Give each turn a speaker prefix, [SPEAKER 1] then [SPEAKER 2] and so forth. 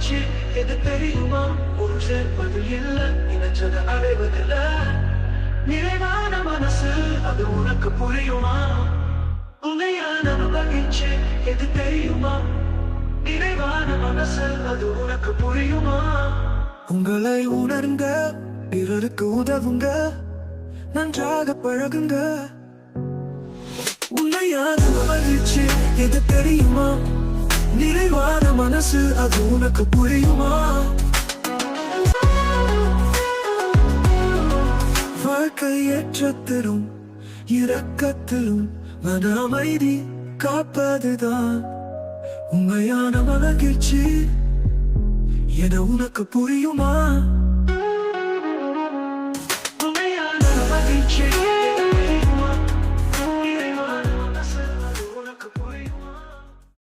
[SPEAKER 1] மகிழ்ச்சி எது தெரியுமா? ஒரு சேர்ப்பது இல்ல, இணைச்சது அடைவதில்ல. நிறைவான மனசு அது உனக்கு புரியுமா? உண்மையான மகிழ்ச்சி எது தெரியுமா? நிறைவான மனசு அது உனக்கு புரியுமா? உங்களை உணருங்க, பிறருக்கு உதவுங்க, நன்றாக பழகுங்க. உண்மையான மகிழ்ச்சி எது தெரியுமா? நிறைவான மனசு அது உனக்கு புரியுமா? வாழ்க்கை ஏற்றத்திலும் இரக்கத்திலும் மன அமைதி காப்பதுதான் உண்மையான மகிழ்ச்சி என உனக்கு புரியுமா?